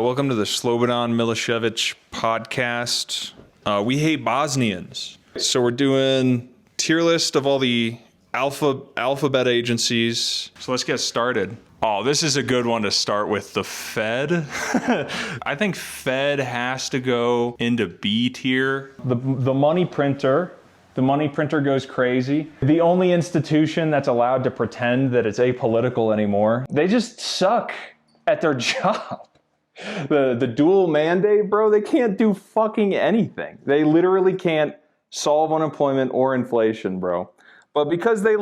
Welcome to the Slobodan Milosevic podcast. We hate Bosnians. So we're doing tier list of all the alphabet agencies. So let's get started. Oh, this is a good one to start with, the Fed. I think Fed has to go into B tier. The money printer. The money printer goes crazy. The only institution that's allowed to pretend that it's apolitical anymore. They just suck at their job. The dual mandate, bro, they can't do fucking anything. They literally can't solve unemployment or inflation, bro. But because they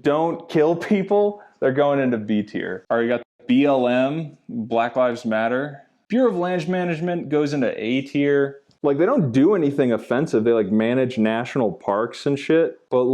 don't kill people, they're going into B tier. All right, you got BLM, Black Lives Matter. Bureau of Land Management goes into A tier. They don't do anything offensive. They manage national parks and shit. But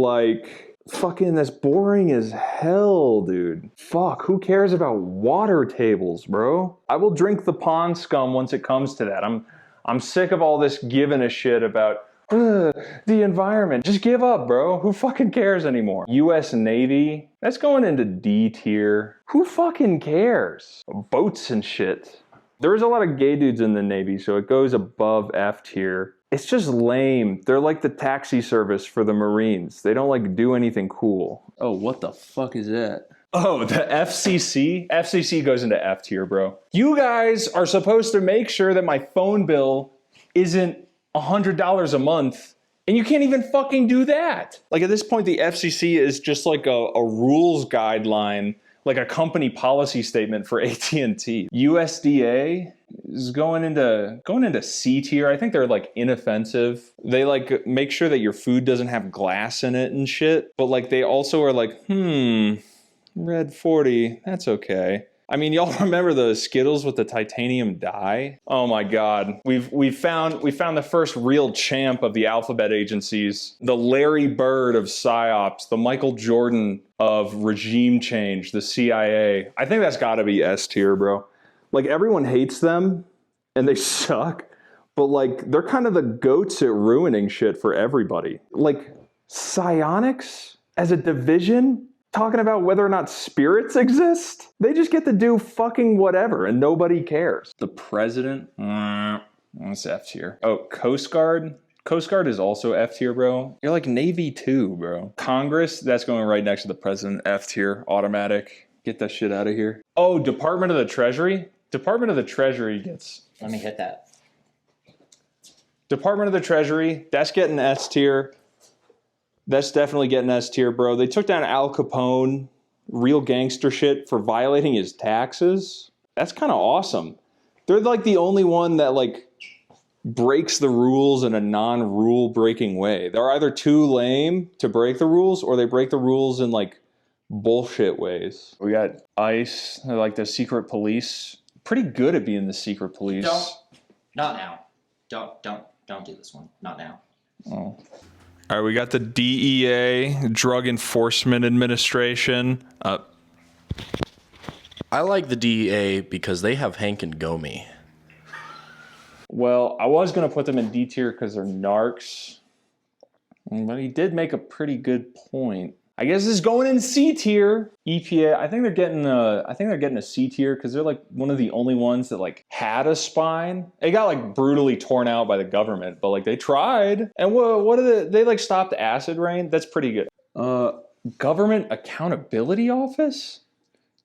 fucking that's boring as hell, dude. Fuck, who cares about water tables, bro? I will drink the pond scum once it comes to that. I'm sick of all this giving a shit about the environment. Just give up, bro. Who fucking cares anymore? US Navy, that's going into D tier. Who fucking cares? Boats and shit. There's a lot of gay dudes in the Navy, so it goes above F tier. It's just lame. They're like the taxi service for the Marines. They don't do anything cool. Oh, what the fuck is that? Oh, the FCC? FCC goes into F tier, bro. You guys are supposed to make sure that my phone bill isn't $100 a month, and you can't even fucking do that. At this point, the FCC is just a rules guideline, like a company policy statement for AT&T. USDA is going into C tier. I think they're inoffensive. They make sure that your food doesn't have glass in it and shit. But they also are red 40, that's okay. I mean, y'all remember the Skittles with the titanium dye? Oh my God. We found the first real champ of the alphabet agencies, the Larry Bird of PSYOPs, the Michael Jordan of regime change, the CIA. I think that's gotta be S tier, bro. Everyone hates them and they suck, but they're kind of the goats at ruining shit for everybody. Psionics as a division? Talking about whether or not spirits exist? They just get to do fucking whatever and nobody cares. The president? That's F tier. Oh, Coast Guard? Coast Guard is also F tier, bro. You're Navy too, bro. Congress? That's going right next to the president. F tier. Automatic. Get that shit out of here. Oh, Department of the Treasury? Department of the Treasury gets... Let me hit that. Department of the Treasury, that's getting S tier. That's definitely getting S tier, bro. They took down Al Capone, real gangster shit, for violating his taxes. That's kind of awesome. They're the only one that breaks the rules in a non-rule breaking way. They're either too lame to break the rules or they break the rules in bullshit ways. We got ICE, they're the secret police. Pretty good at being the secret police. Not now. Don't do this one. Not now. Oh. All right, we got the DEA, Drug Enforcement Administration. I like the DEA because they have Hank and Gomi. Well, I was going to put them in D tier because they're narcs. But he did make a pretty good point. I guess it's going in C tier. EPA, I think they're getting a C tier because they're one of the only ones that had a spine. They got brutally torn out by the government, but they tried. And what are they stopped acid rain? That's pretty good. Government Accountability Office?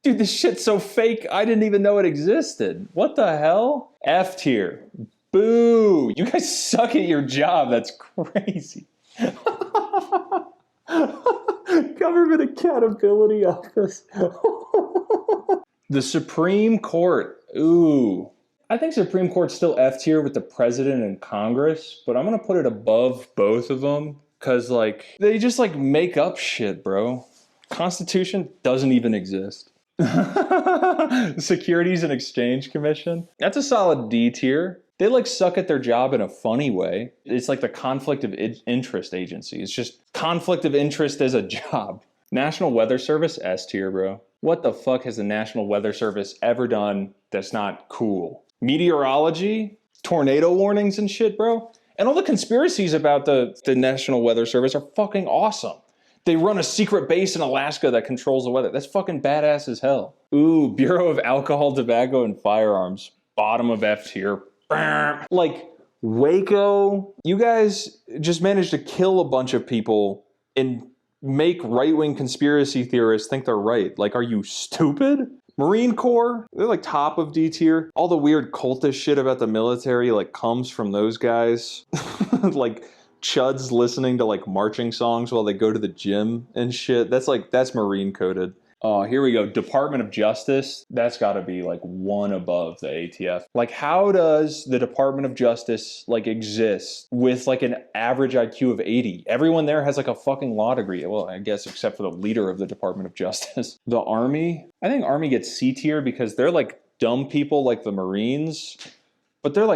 Dude, this shit's so fake, I didn't even know it existed. What the hell? F tier. Boo! You guys suck at your job. That's crazy. Government Accountability Office. The Supreme Court. Ooh. I think Supreme Court's still F tier with the president and Congress, but I'm going to put it above both of them because, they just, make up shit, bro. Constitution doesn't even exist. Securities and Exchange Commission. That's a solid D tier. They suck at their job in a funny way. It's the conflict of interest agency. It's just conflict of interest as a job. National Weather Service, S tier, bro. What the fuck has the National Weather Service ever done that's not cool? Meteorology, tornado warnings and shit, bro. And all the conspiracies about the National Weather Service are fucking awesome. They run a secret base in Alaska that controls the weather. That's fucking badass as hell. Ooh, Bureau of Alcohol, Tobacco, and Firearms. bottom of F tier. Like Waco, you guys just managed to kill a bunch of people and make right-wing conspiracy theorists think they're right. Like, are you stupid? Marine Corps, they're like top of D tier. All the weird cultist shit about the military like comes from those guys. Like chuds listening to like marching songs while they go to the gym and shit. That's Marine coded. Oh, here we go. Department of Justice. That's got to be like one above the ATF. Like, how does the Department of Justice like exist with like an average IQ of 80? Everyone there has like a fucking law degree. Well, I guess except for the leader of the Department of Justice. The Army. I think Army gets C tier because they're like dumb people like the Marines. But they're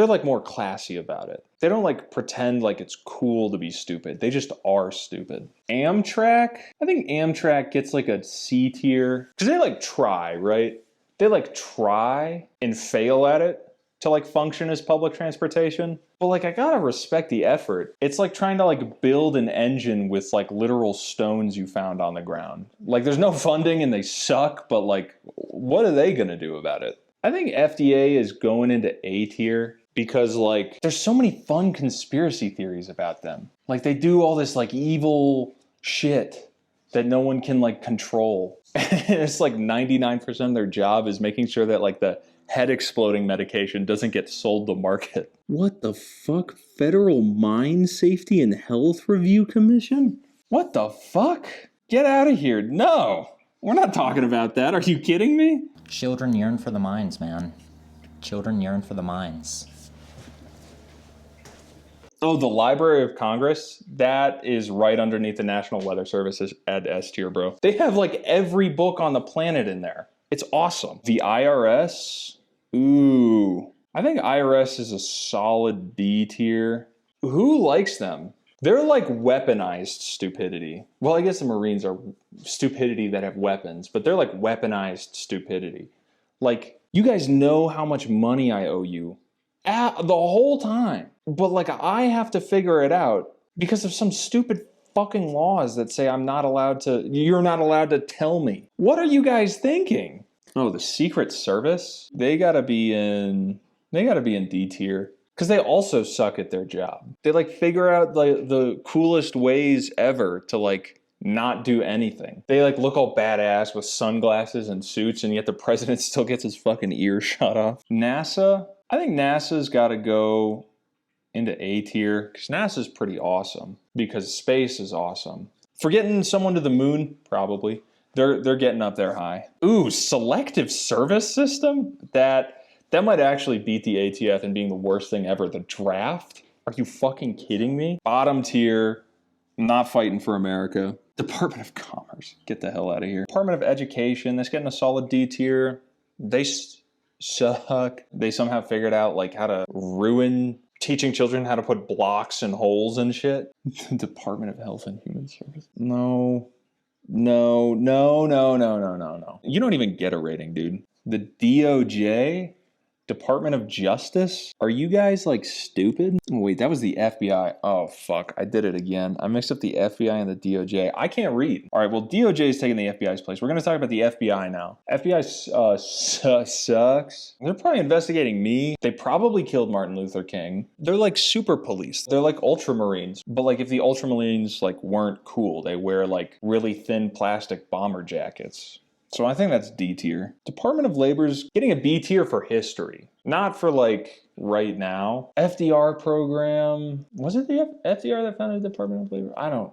like more classy about it. They don't like pretend like it's cool to be stupid. They just are stupid. Amtrak? I think Amtrak gets like a C tier. Because they like try, right? They like try and fail at it to like function as public transportation. But like I gotta respect the effort. It's like trying to like build an engine with like literal stones you found on the ground. Like there's no funding and they suck, but like what are they gonna do about it? I think FDA is going into A tier because like there's so many fun conspiracy theories about them. Like they do all this like evil shit that no one can like control. And it's like 99% of their job is making sure that like the head exploding medication doesn't get sold to market. What the fuck? Federal Mine Safety and Health Review Commission? What the fuck? Get out of here. No, we're not talking about that. Are you kidding me? Children yearn for the mines, man. Children yearn for the mines. Oh, the Library of Congress, that is right underneath the National Weather Service at S tier, bro. They have like every book on the planet in there. It's awesome. The IRS, ooh. I think IRS is a solid B tier. Who likes them? They're like weaponized stupidity. Well, I guess the Marines are stupidity that have weapons, but they're like weaponized stupidity. Like, you guys know how much money I owe you the whole time. But like, I have to figure it out because of some stupid fucking laws that say you're not allowed to tell me. What are you guys thinking? Oh, the Secret Service? They gotta be in D tier. Because they also suck at their job. They like figure out like the coolest ways ever to like not do anything. They like look all badass with sunglasses and suits, and yet the president still gets his fucking ear shot off. NASA? I think NASA's got to go into A tier because NASA's pretty awesome because space is awesome. For getting someone to the moon, probably. They're getting up there high. Ooh, selective service system? That might actually beat the ATF in being the worst thing ever. The draft? Are you fucking kidding me? Bottom tier, not fighting for America. Department of Commerce, get the hell out of here. Department of Education, that's getting a solid D tier. They suck. They somehow figured out like how to ruin teaching children how to put blocks in holes and shit. Department of Health and Human Services. No. You don't even get a rating, dude. The DOJ? Department of Justice? Are you guys like stupid? Oh, wait, that was the FBI. Oh, fuck. I did it again. I mixed up the FBI and the DOJ. I can't read. All right, well, DOJ is taking the FBI's place. We're going to talk about the FBI now. FBI sucks. They're probably investigating me. They probably killed Martin Luther King. They're like super police. They're like ultramarines. But like if the ultramarines like weren't cool, they wear like really thin plastic bomber jackets. So I think that's D tier. Department of Labor's getting a B tier for history. Not for like right now. FDR program. Was it the FDR that founded the Department of Labor? I don't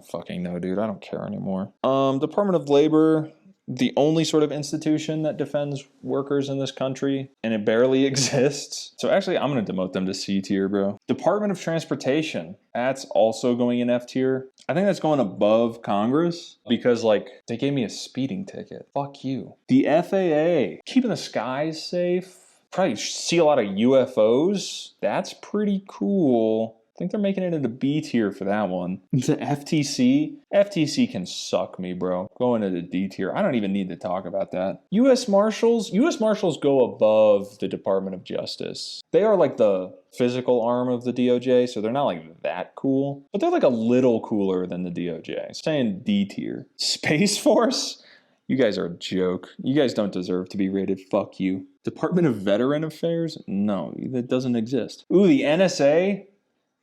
fucking know, dude. I don't care anymore. Department of Labor, the only sort of institution that defends workers in this country, and it barely exists. So actually, I'm going to demote them to C tier, bro. Department of Transportation, that's also going in F tier. I think that's going above Congress because, like, they gave me a speeding ticket. Fuck you. The FAA, keeping the skies safe. Probably see a lot of UFOs. That's pretty cool. I think they're making it into B tier for that one. The FTC can suck me, bro. Going into D tier. I don't even need to talk about that. U.S. Marshals go above the Department of Justice. They are like the physical arm of the DOJ, so they're not like that cool, but they're like a little cooler than the DOJ. Saying D tier. Space Force? You guys are a joke. You guys don't deserve to be rated. Fuck you. Department of Veteran Affairs? No, that doesn't exist. Ooh, the NSA?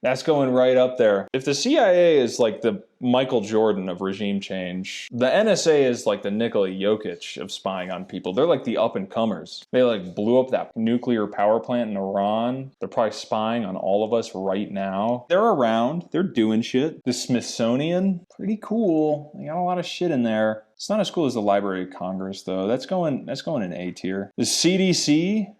That's going right up there. If the CIA is like the Michael Jordan of regime change, the NSA is like the Nikola Jokic of spying on people. They're like the up-and-comers. They like blew up that nuclear power plant in Iran. They're probably spying on all of us right now. They're around. They're doing shit. The Smithsonian, pretty cool. They got a lot of shit in there. It's not as cool as the Library of Congress, though. That's going in A tier. The CDC,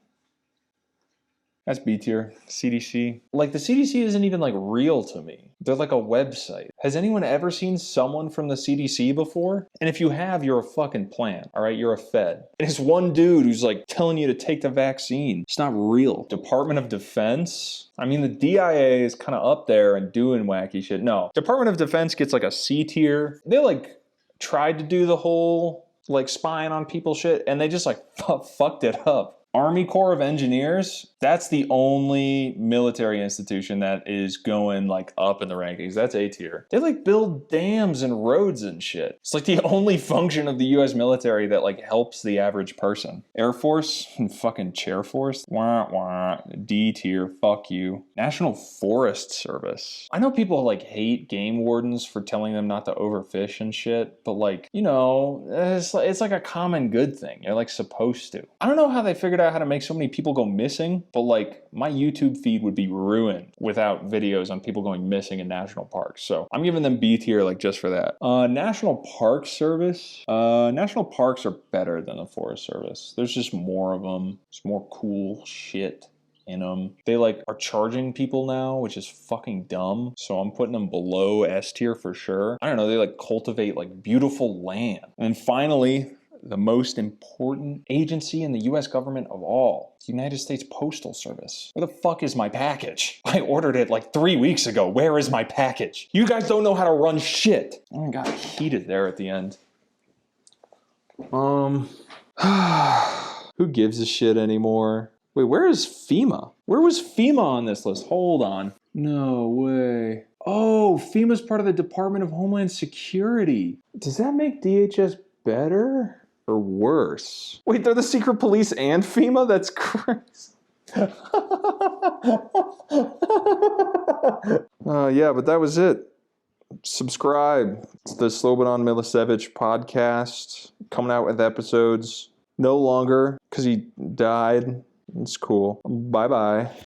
that's B tier. CDC. Like, the CDC isn't even, like, real to me. They're like a website. Has anyone ever seen someone from the CDC before? And if you have, you're a fucking plant, all right? You're a Fed. And it's one dude who's, like, telling you to take the vaccine. It's not real. Department of Defense? I mean, the DIA is kind of up there and doing wacky shit. No. Department of Defense gets, like, a C tier. They, like, tried to do the whole, like, spying on people shit, and they just, like, fucked it up. Army Corps of Engineers, that's the only military institution that is going like up in the rankings. That's A tier. They like build dams and roads and shit. It's like the only function of the US military that like helps the average person. Air Force and fucking Chair Force, wah wah. D tier, fuck you. National Forest Service. I know people like hate game wardens for telling them not to overfish and shit, but like, you know, it's like a common good thing. You're like supposed to. I don't know how they figured out how to make so many people go missing, but like my YouTube feed would be ruined without videos on people going missing in national parks. So I'm giving them B tier like just for that. National Park Service. National parks are better than the Forest Service. There's just more of them. There's more cool shit in them. They like are charging people now, which is fucking dumb. So I'm putting them below S tier for sure. I don't know. They like cultivate like beautiful land. And finally, the most important agency in the US government of all, the United States Postal Service. Where the fuck is my package? I ordered it like 3 weeks ago. Where is my package? You guys don't know how to run shit. Oh, I got heated there at the end. Who gives a shit anymore? Wait, where is FEMA? Where was FEMA on this list? Hold on. No way. Oh, FEMA's part of the Department of Homeland Security. Does that make DHS better or worse? Wait, they're the secret police and FEMA? That's crazy. Yeah, but that was it. Subscribe. It's the Slobodan Milicevic podcast. Coming out with episodes no longer because he died. It's cool. Bye-bye.